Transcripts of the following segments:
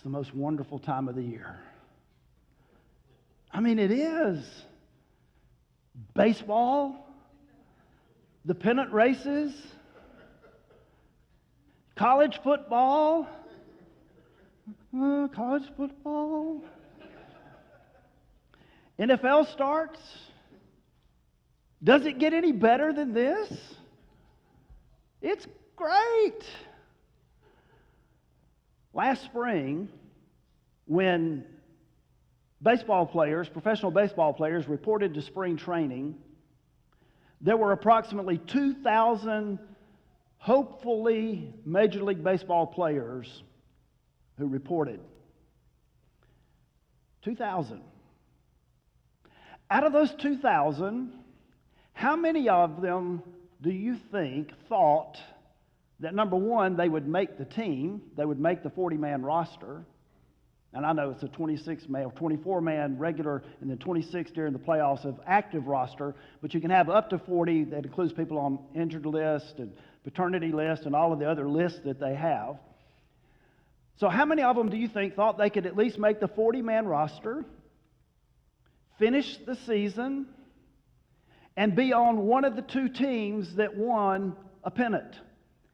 the most wonderful time of the year. I mean, it is. Baseball, the pennant races, college football. NFL starts. Does it get any better than this? It's great. Last spring, when professional baseball players reported to spring training, there were approximately 2,000 hopefully Major League Baseball players who reported. 2,000. Out of those 2,000, how many of them do you think thought that, number one, they would make the team, they would make the 40-man roster? And I know it's a 26-man or 24-man regular and then 26 during the playoffs of active roster, but you can have up to 40. That includes people on injured list and paternity list and all of the other lists that they have. So how many of them do you think thought they could at least make the 40-man roster, finish the season, and be on one of the two teams that won a pennant?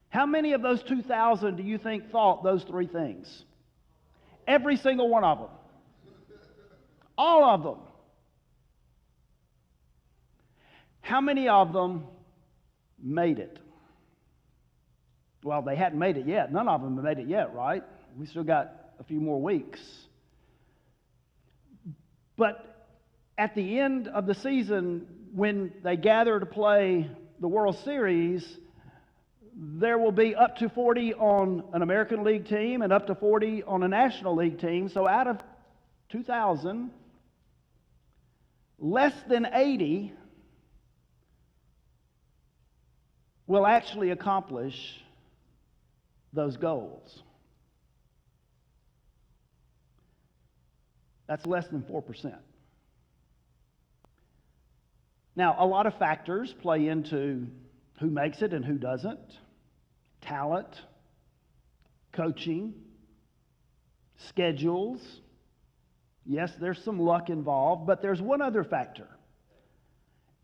How many of those 2,000 do you think thought those three things? Every single one of them. All of them. How many of them made it? Well, they hadn't made it yet. None of them have made it yet, right? We still got a few more weeks. But at the end of the season, when they gather to play the World Series, there will be up to 40 on an American League team and up to 40 on a National League team. So out of 2,000, less than 80 will actually accomplish those goals. That's less than 4%. Now, a lot of factors play into who makes it and who doesn't. Talent, coaching, schedules. Yes, there's some luck involved, but there's one other factor.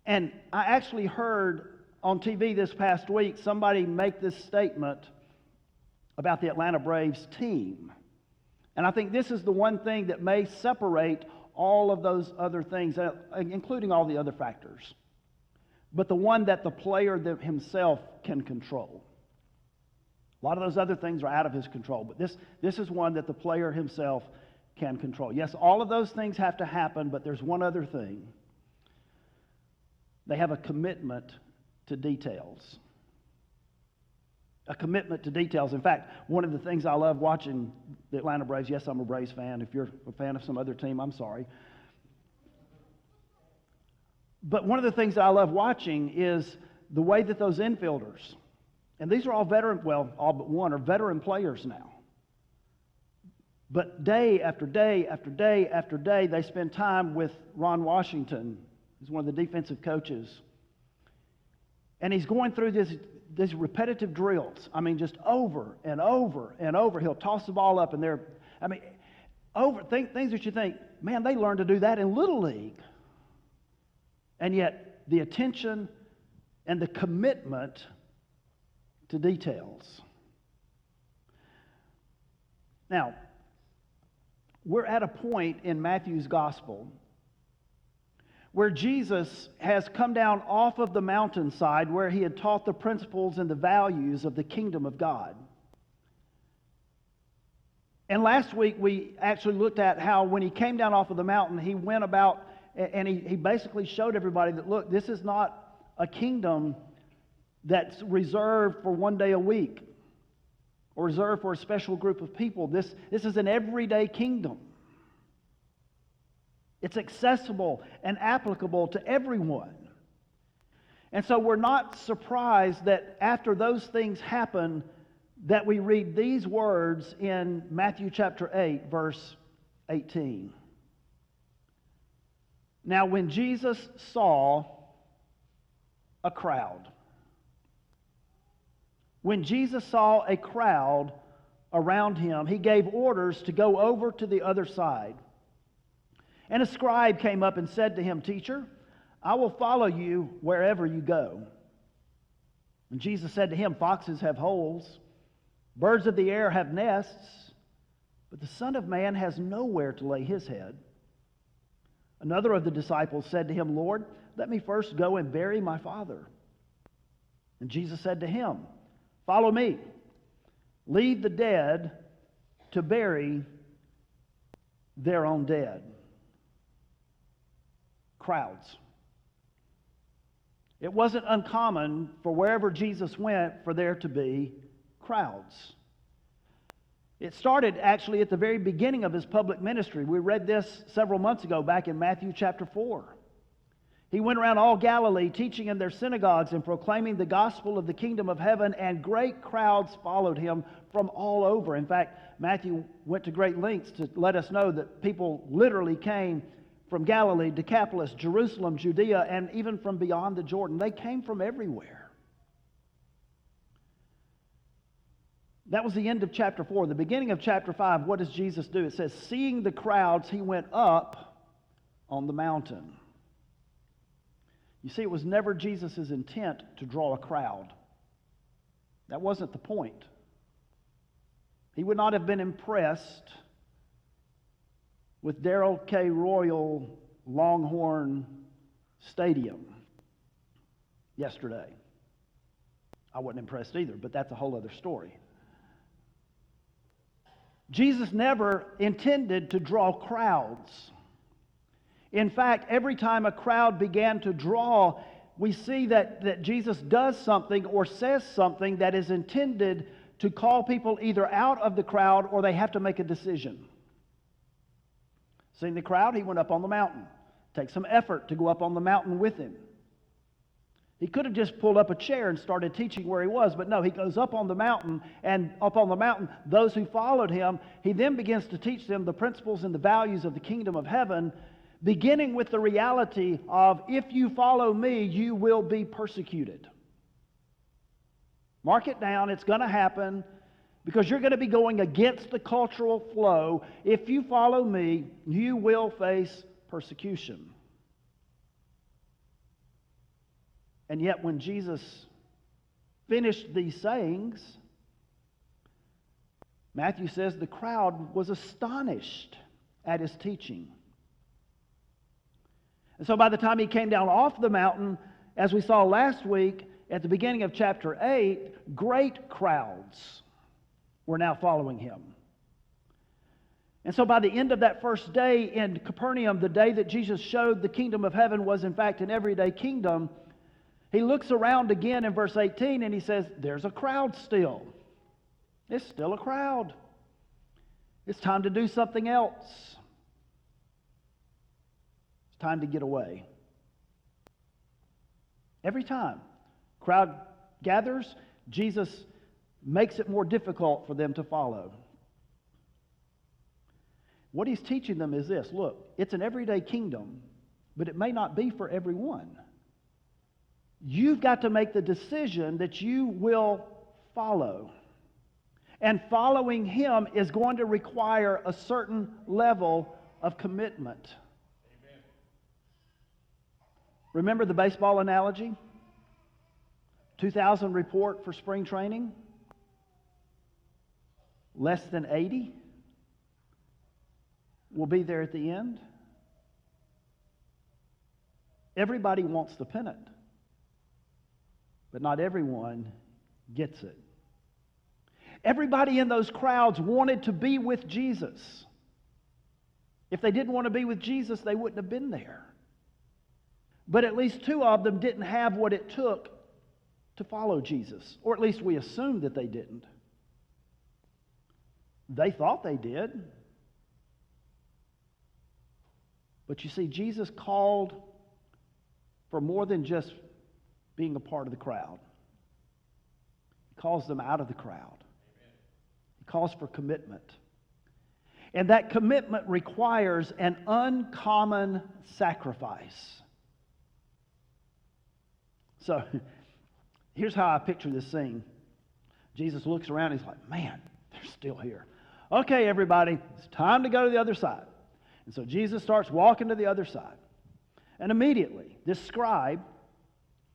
And I actually heard on TV this past week somebody make this statement about the Atlanta Braves team. And I think this is the one thing that may separate all of those other things, including all the other factors, but the one that the player himself can control. A lot of those other things are out of his control, but this is one that the player himself can control. Yes, all of those things have to happen, but there's one other thing. They have a commitment to details. A commitment to details. In fact, one of the things I love watching the Atlanta Braves, yes, I'm a Braves fan. If you're a fan of some other team, I'm sorry. But one of the things that I love watching is the way that those infielders, and these are all veteran, well, all but one are veteran players now. But day after day after day after day, they spend time with Ron Washington, who's one of the defensive coaches. And he's going through these repetitive drills. I mean, just over and over and over. He'll toss the ball up, and things that you think, man, they learned to do that in Little League. And yet, the attention and the commitment to details. Now, we're at a point in Matthew's gospel where Jesus has come down off of the mountainside where he had taught the principles and the values of the kingdom of God. And last week we actually looked at how when he came down off of the mountain, he went about and he basically showed everybody that, look, this is not a kingdom that's reserved for one day a week or reserved for a special group of people. This is an everyday kingdom. It's accessible and applicable to everyone. And so we're not surprised that after those things happen, that we read these words in Matthew chapter 8, verse 18. Now, when Jesus saw a crowd around him, he gave orders to go over to the other side. And a scribe came up and said to him, "Teacher, I will follow you wherever you go." And Jesus said to him, "Foxes have holes, birds of the air have nests, but the Son of Man has nowhere to lay his head." Another of the disciples said to him, "Lord, let me first go and bury my father." And Jesus said to him, "Follow me. Leave the dead to bury their own dead." Crowds. It wasn't uncommon for wherever Jesus went for there to be crowds. It started actually at the very beginning of his public ministry. We read this several months ago back in Matthew chapter 4. He went around all Galilee teaching in their synagogues and proclaiming the gospel of the kingdom of heaven, and great crowds followed him from all over. In fact, Matthew went to great lengths to let us know that people literally came from Galilee, Decapolis, Jerusalem, Judea, and even from beyond the Jordan. They came from everywhere. That was the end of chapter 4. The beginning of chapter 5, what does Jesus do? It says, seeing the crowds, he went up on the mountain. You see, it was never Jesus' intent to draw a crowd. That wasn't the point. He would not have been impressed with Darrell K. Royal Longhorn Stadium yesterday. I wasn't impressed either, but that's a whole other story. Jesus never intended to draw crowds. In fact, every time a crowd began to draw, we see that Jesus does something or says something that is intended to call people either out of the crowd or they have to make a decision. Seeing the crowd, he went up on the mountain. Takes some effort to go up on the mountain with him. He could have just pulled up a chair and started teaching where he was, but no, he goes up on the mountain, and up on the mountain, those who followed him, he then begins to teach them the principles and the values of the kingdom of heaven, beginning with the reality of, if you follow me, you will be persecuted. Mark it down, it's going to happen, because you're going to be going against the cultural flow. If you follow me, you will face persecution. And yet when Jesus finished these sayings, Matthew says the crowd was astonished at his teaching. And so by the time he came down off the mountain, as we saw last week, at the beginning of chapter 8, great crowds were now following him. And so by the end of that first day in Capernaum, the day that Jesus showed the kingdom of heaven was in fact an everyday kingdom, he looks around again in verse 18 and he says, there's a crowd still. It's still a crowd. It's time to do something else. It's time to get away. Every time crowd gathers, Jesus makes it more difficult for them to follow. What he's teaching them is this: look, it's an everyday kingdom, but it may not be for everyone. You've got to make the decision that you will follow. And following him is going to require a certain level of commitment. Amen. Remember the baseball analogy? 2000 report for spring training? Less than 80 will be there at the end. Everybody wants the pennant, but not everyone gets it. Everybody in those crowds wanted to be with Jesus. If they didn't want to be with Jesus, they wouldn't have been there. But at least two of them didn't have what it took to follow Jesus, or at least we assumed that they didn't. They thought they did. But you see, Jesus called for more than just being a part of the crowd. He calls them out of the crowd. He calls for commitment. And that commitment requires an uncommon sacrifice. So, here's how I picture this scene. Jesus looks around and he's like, man, there's They're still here. Okay, everybody, it's time to go to the other side. And so Jesus starts walking to the other side. And immediately, this scribe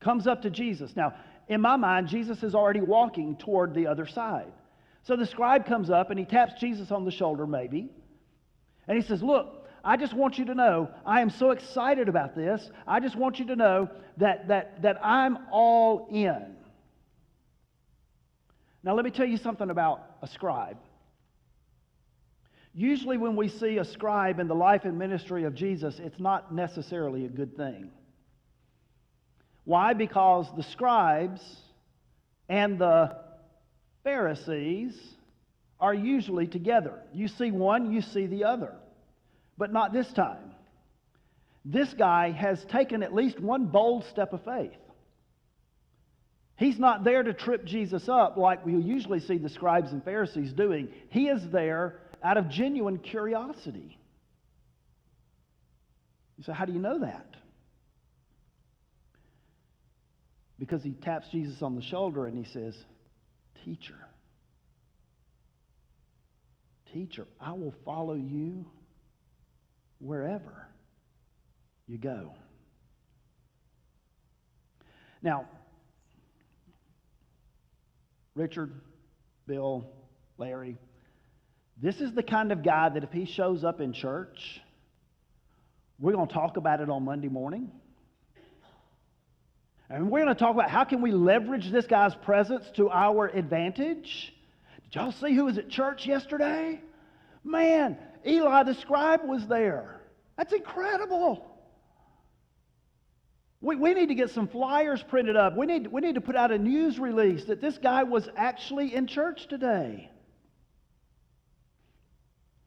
comes up to Jesus. Now, in my mind, Jesus is already walking toward the other side. So the scribe comes up and he taps Jesus on the shoulder, maybe. And he says, look, I just want you to know, I am so excited about this. I just want you to know that I'm all in. Now, let me tell you something about a scribe. Usually when we see a scribe in the life and ministry of Jesus, it's not necessarily a good thing. Why? Because the scribes and the Pharisees are usually together. You see one, you see the other. But not this time. This guy has taken at least one bold step of faith. He's not there to trip Jesus up like we usually see the scribes and Pharisees doing. He is there out of genuine curiosity. You say, how do you know that? Because he taps Jesus on the shoulder and he says, Teacher, I will follow you wherever you go. Now, Richard, Bill, Larry, this is the kind of guy that if he shows up in church, we're going to talk about it on Monday morning. And we're going to talk about how can we leverage this guy's presence to our advantage. Did y'all see who was at church yesterday? Man, Eli the scribe was there. That's incredible. We need to get some flyers printed up. We need to put out a news release that this guy was actually in church today.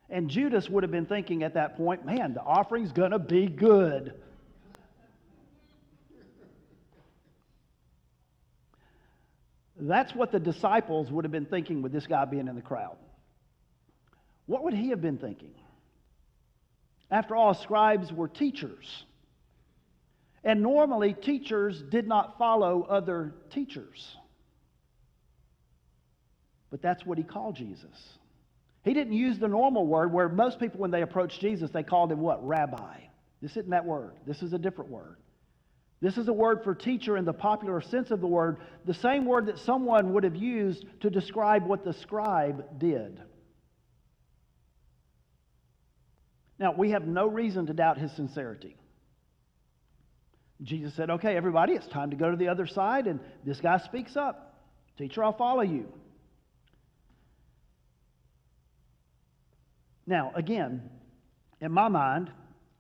And Judas would have been thinking at that point, man, the offering's going to be good. That's what the disciples would have been thinking with this guy being in the crowd. What would he have been thinking? After all, scribes were teachers. And normally, teachers did not follow other teachers. But that's what he called Jesus. He didn't use the normal word where most people, when they approached Jesus, they called him what? Rabbi. This isn't that word. This is a different word. This is a word for teacher in the popular sense of the word, the same word that someone would have used to describe what the scribe did. Now, we have no reason to doubt his sincerity. Jesus said, okay, everybody, it's time to go to the other side, and this guy speaks up. Teacher, I'll follow you. Now, again, in my mind,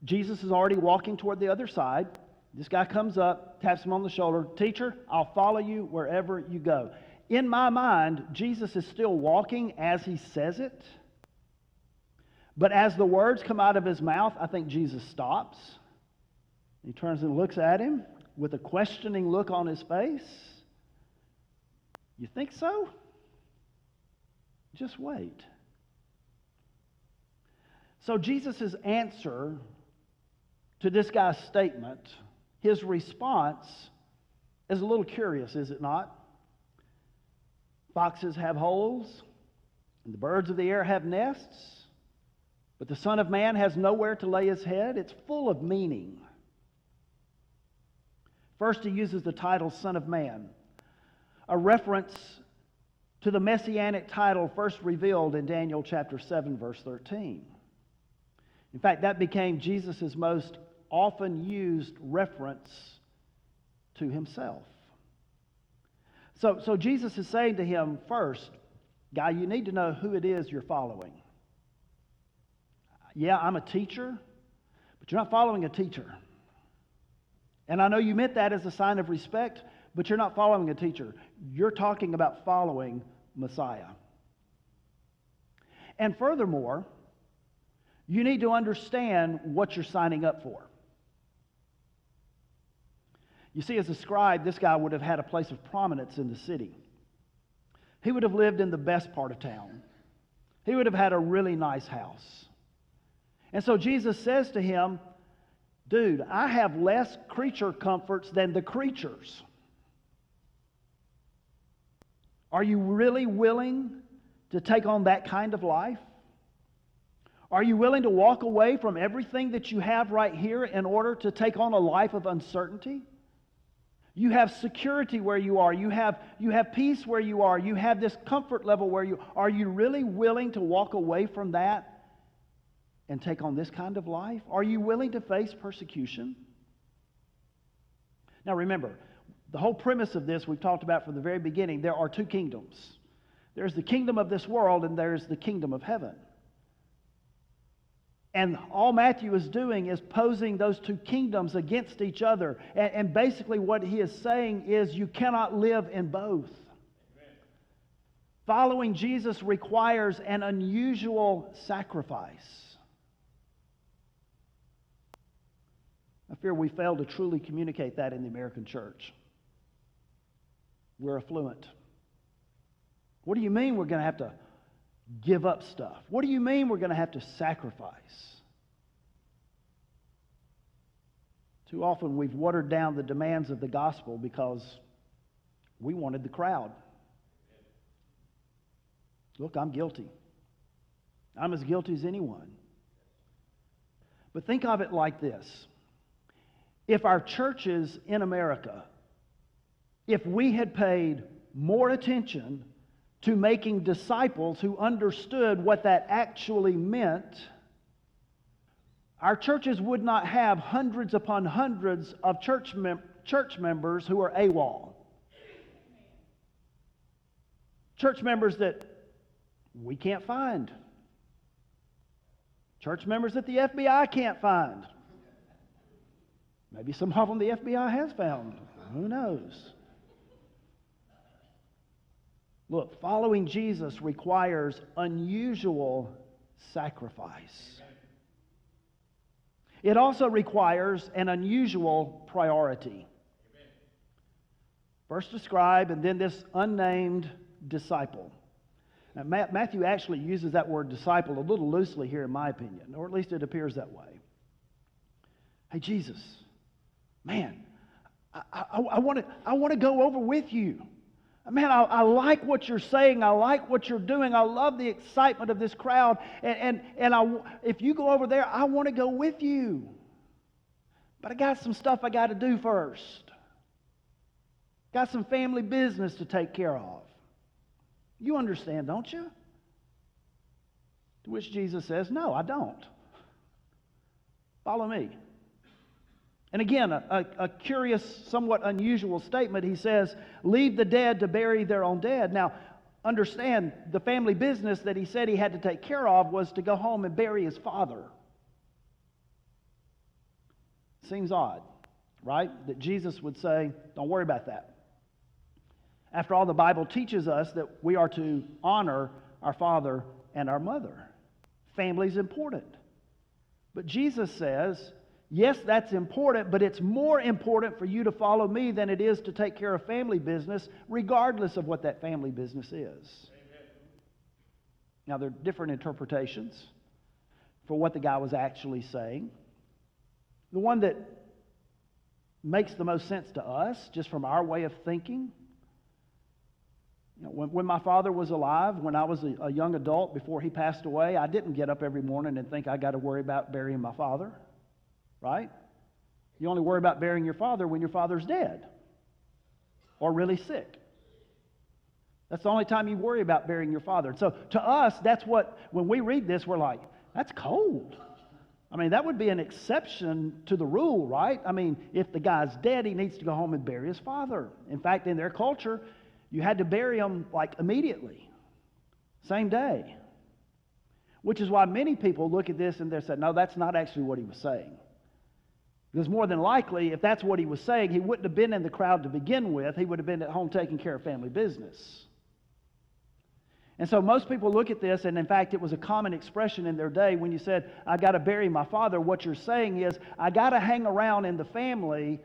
Jesus is already walking toward the other side. This guy comes up, taps him on the shoulder. Teacher, I'll follow you wherever you go. In my mind, Jesus is still walking as he says it. But as the words come out of his mouth, I think Jesus stops. He turns and looks at him with a questioning look on his face. You think so? Just wait. So Jesus' answer to this guy's statement, his response, is a little curious, is it not? Foxes have holes, and the birds of the air have nests, but the Son of Man has nowhere to lay his head. It's full of meaning. First, he uses the title Son of Man, a reference to the messianic title first revealed in Daniel chapter 7, verse 13. In fact, that became Jesus' most often used reference to himself. So Jesus is saying to him, first, guy, you need to know who it is you're following. Yeah, I'm a teacher, but you're not following a teacher. And I know you meant that as a sign of respect, but you're not following a teacher. You're talking about following Messiah. And furthermore, you need to understand what you're signing up for. You see, as a scribe, this guy would have had a place of prominence in the city. He would have lived in the best part of town. He would have had a really nice house. And so Jesus says to him, dude, I have less creature comforts than the creatures. Are you really willing to take on that kind of life? Are you willing to walk away from everything that you have right here in order to take on a life of uncertainty? You have security where you are. You have peace where you are. You have this comfort level where you are. You really willing to walk away from that and take on this kind of life? Are you willing to face persecution? Now remember, the whole premise of this we've talked about from the very beginning. There are two kingdoms. There's the kingdom of this world and there's the kingdom of heaven. And all Matthew is doing is posing those two kingdoms against each other. And basically what he is saying is you cannot live in both. Amen. Following Jesus requires an unusual sacrifice. I fear we fail to truly communicate that in the American church. We're affluent. What do you mean we're going to have to give up stuff? What do you mean we're going to have to sacrifice? Too often we've watered down the demands of the gospel because we wanted the crowd. Look, I'm guilty. I'm as guilty as anyone. But think of it like this. If our churches in America, if we had paid more attention to making disciples who understood what that actually meant, our churches would not have hundreds upon hundreds of church members who are AWOL. Church members that we can't find. Church members that the FBI can't find. Maybe some of them the FBI has found. Who knows? Look, following Jesus requires unusual sacrifice. It also requires an unusual priority. First the scribe and then this unnamed disciple. Now, Matthew actually uses that word disciple a little loosely here in my opinion, or at least it appears that way. Hey, Jesus, man, I want to go over with you. Man, I like what you're saying. I like what you're doing. I love the excitement of this crowd. And if you go over there, I want to go with you. But I got some stuff I got to do first. Got some family business to take care of. You understand, don't you? To which Jesus says, no, I don't. Follow me. And again, a curious, somewhat unusual statement. He says, leave the dead to bury their own dead. Now, understand, the family business that he said he had to take care of was to go home and bury his father. Seems odd, right? That Jesus would say, don't worry about that. After all, the Bible teaches us that we are to honor our father and our mother. Family's important. But Jesus says, yes, that's important, but it's more important for you to follow me than it is to take care of family business, regardless of what that family business is. Amen. Now, there are different interpretations for what the guy was actually saying. The one that makes the most sense to us, just from our way of thinking, when my father was alive, when I was a young adult before he passed away, I didn't get up every morning and think I got to worry about burying my father. Right? You only worry about burying your father when your father's dead or really sick. That's the only time you worry about burying your father. So to us, that's what, when we read this, we're like, that's cold. I mean, that would be an exception to the rule, right? I mean, if the guy's dead, he needs to go home and bury his father. In fact, in their culture, you had to bury him like immediately, same day. Which is why many people look at this and they say, no, that's not actually what he was saying. Because more than likely, if that's what he was saying, he wouldn't have been in the crowd to begin with. He would have been at home taking care of family business. And so most people look at this, and in fact, it was a common expression in their day when you said, I got to bury my father. What you're saying is, I got to hang around in the family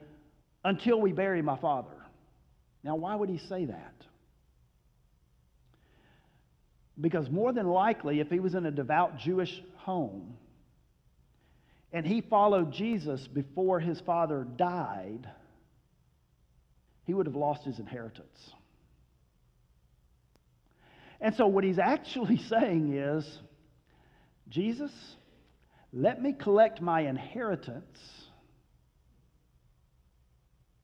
until we bury my father. Now, why would he say that? Because more than likely, if he was in a devout Jewish home, and he followed Jesus before his father died, he would have lost his inheritance. And so what he's actually saying is, Jesus, let me collect my inheritance,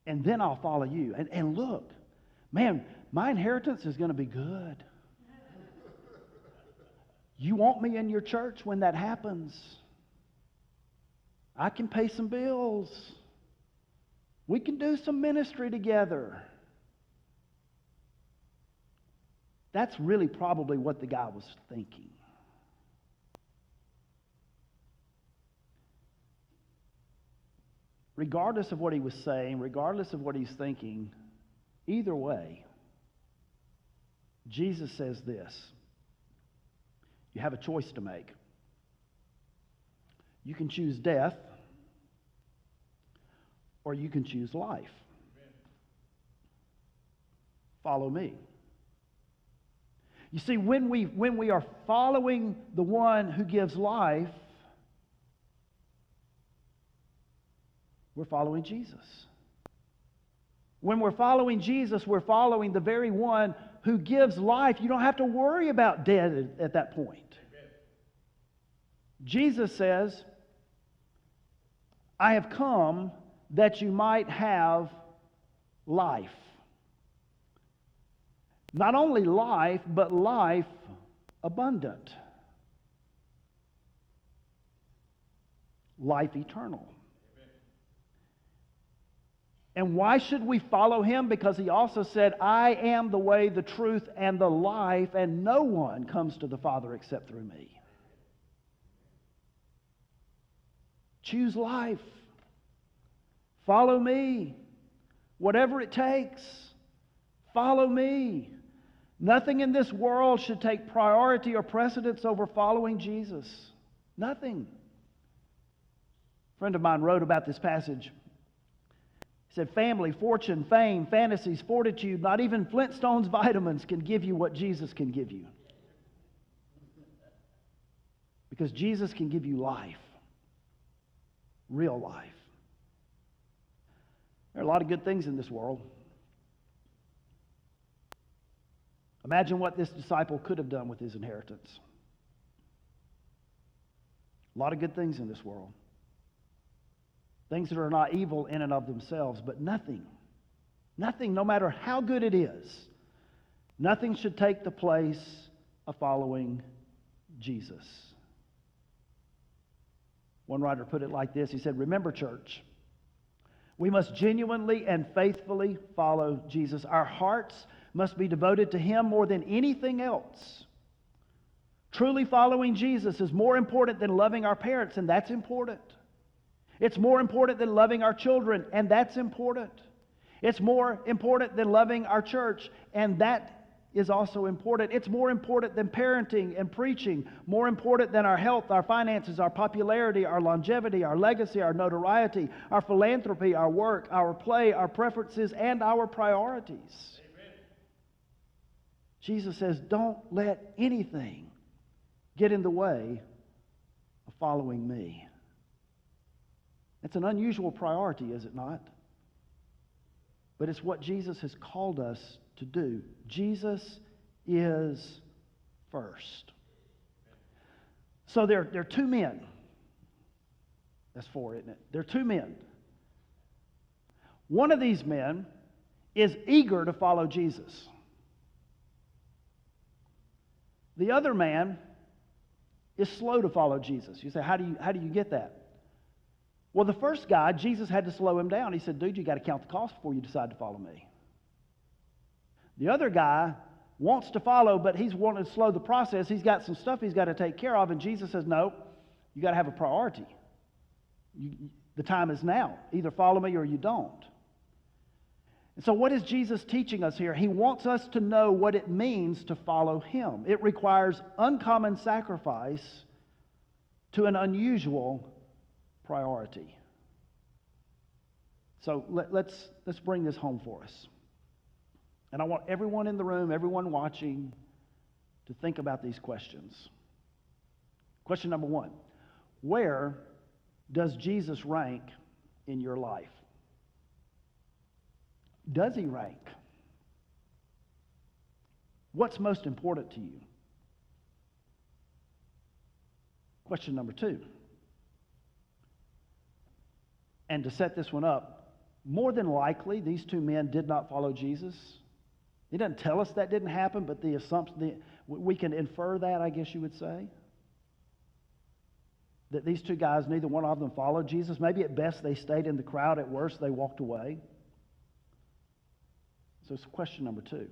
and then I'll follow you. And look, man, my inheritance is going to be good. You want me in your church when that happens? I can pay some bills. We can do some ministry together. That's really probably what the guy was thinking. Regardless of what he was saying, regardless of what he's thinking, either way, Jesus says this: you have a choice to make. You can choose death, or you can choose life. Follow me. You see, when we are following the one who gives life, we're following Jesus. When we're following Jesus, we're following the very one who gives life. You don't have to worry about death at that point. Amen. Jesus says, I have come that you might have life. Not only life, but life abundant. Life eternal. And why should we follow him? Because he also said, I am the way, the truth, and the life, and no one comes to the Father except through me. Choose life. Follow me. Whatever it takes, follow me. Nothing in this world should take priority or precedence over following Jesus. Nothing. A friend of mine wrote about this passage. He said, family, fortune, fame, fantasies, fortitude, not even Flintstones vitamins can give you what Jesus can give you. Because Jesus can give you life. Real life. There are a lot of good things in this world. Imagine what this disciple could have done with his inheritance. A lot of good things in this world. Things that are not evil in and of themselves, but nothing, no matter how good it is, nothing should take the place of following Jesus. One writer put it like this. He said, remember, church, we must genuinely and faithfully follow Jesus. Our hearts must be devoted to him more than anything else. Truly following Jesus is more important than loving our parents, and that's important. It's more important than loving our children, and that's important. It's more important than loving our church, and that is also important. It's more important than parenting and preaching, more important than our health, our finances, our popularity, our longevity, our legacy, our notoriety, our philanthropy, our work, our play, our preferences, and our priorities. Amen. Jesus says, don't let anything get in the way of following me. It's an unusual priority, is it not? But it's what Jesus has called us to do. Jesus is first. So there are two men. That's four, isn't it? There are two men. One of these men is eager to follow Jesus. The other man is slow to follow Jesus. You say, how do you get that? Well, the first guy, Jesus had to slow him down. He said, dude, you got to count the cost before you decide to follow me. The other guy wants to follow, but he's wanting to slow the process. He's got some stuff he's got to take care of, and Jesus says, no, you got to have a priority. The time is now. Either follow me or you don't. And so what is Jesus teaching us here? He wants us to know what it means to follow him. It requires uncommon sacrifice to an unusual priority. So let's bring this home for us. And I want everyone in the room, everyone watching, to think about these questions. Question number one: where does Jesus rank in your life? Does he rank? What's most important to you? Question number 2. And to set this one up, more than likely, these 2 men did not follow Jesus. He doesn't tell us that didn't happen, but the assumption, we can infer that, I guess you would say. That these 2 guys, neither one of them followed Jesus. Maybe at best they stayed in the crowd, at worst they walked away. So it's question number 2.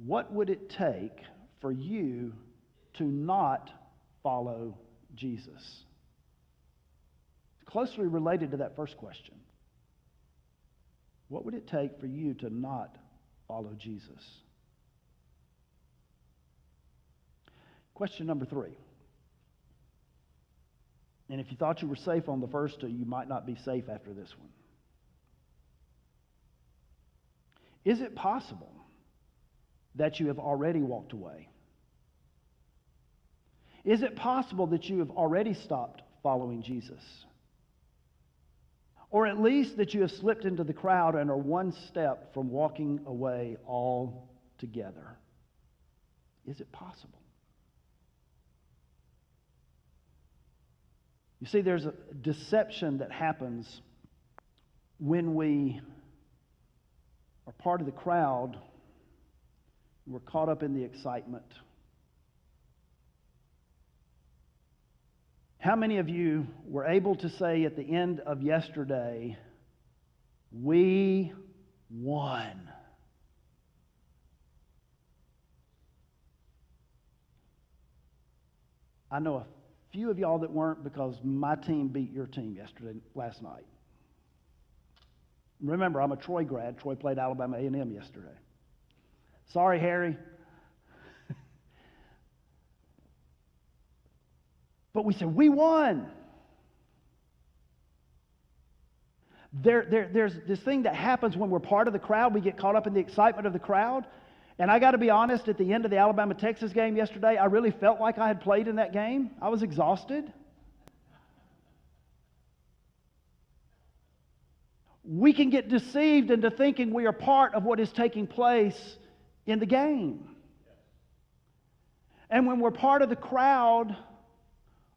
What would it take for you to not follow Jesus? It's closely related to that first question. What would it take for you to not follow Jesus? Question number 3. And if you thought you were safe on the first 2, you might not be safe after this one. Is it possible that you have already walked away? Is it possible that you have already stopped following Jesus? Or at least that you have slipped into the crowd and are one step from walking away altogether? Is it possible? You see, there's a deception that happens when we are part of the crowd. We're caught up in the excitement. How many of you were able to say at the end of yesterday, we won? I know a few of y'all that weren't, because my team beat your team last night. Remember, I'm a Troy grad. Troy played Alabama A&M yesterday. Sorry, Harry. But we said, we won. There's this thing that happens when we're part of the crowd. We get caught up in the excitement of the crowd. And I got to be honest, at the end of the Alabama-Texas game yesterday, I really felt like I had played in that game. I was exhausted. We can get deceived into thinking we are part of what is taking place in the game. And when we're part of the crowd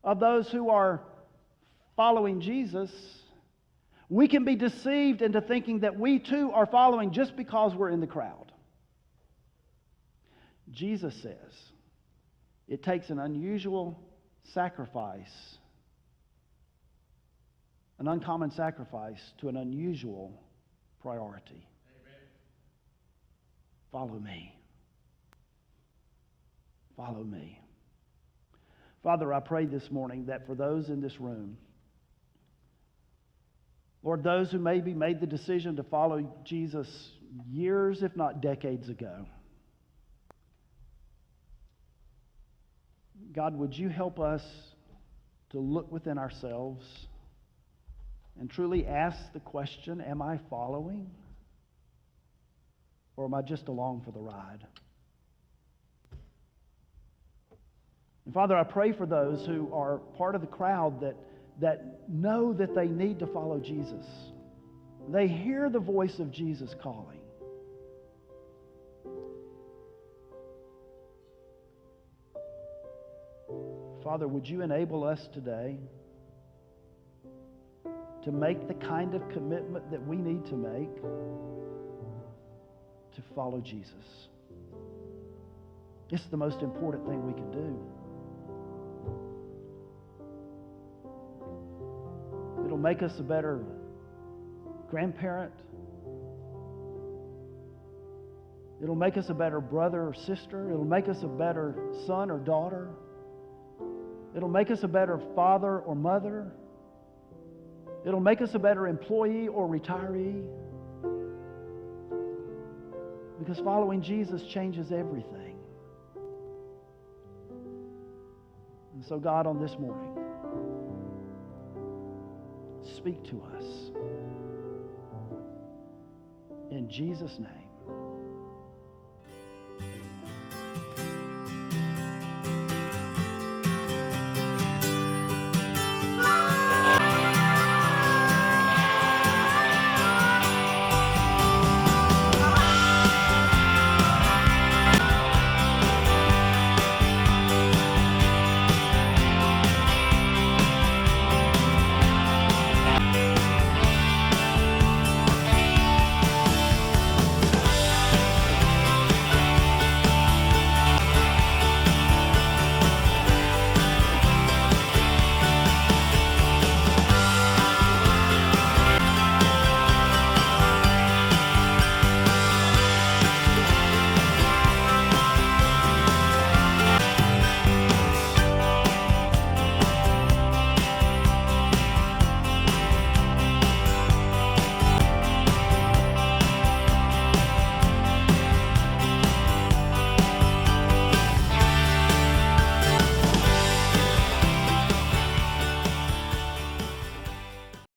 of those who are following Jesus, we can be deceived into thinking that we too are following just because we're in the crowd. Jesus says it takes an unusual sacrifice, an uncommon sacrifice to an unusual priority. Amen. Follow me. Follow me. Father, I pray this morning that for those in this room, Lord, those who maybe made the decision to follow Jesus years, if not decades ago, God, would you help us to look within ourselves and truly ask the question, am I following? Or am I just along for the ride? And Father, I pray for those who are part of the crowd that know that they need to follow Jesus. They hear the voice of Jesus calling. Father, would you enable us today to make the kind of commitment that we need to make to follow Jesus? It's the most important thing we can do. It'll make us a better grandparent. It'll make us a better brother or sister. It'll make us a better son or daughter. It'll make us a better father or mother. It'll make us a better employee or retiree. Because following Jesus changes everything. And so, God, on this morning, speak to us. In Jesus' name.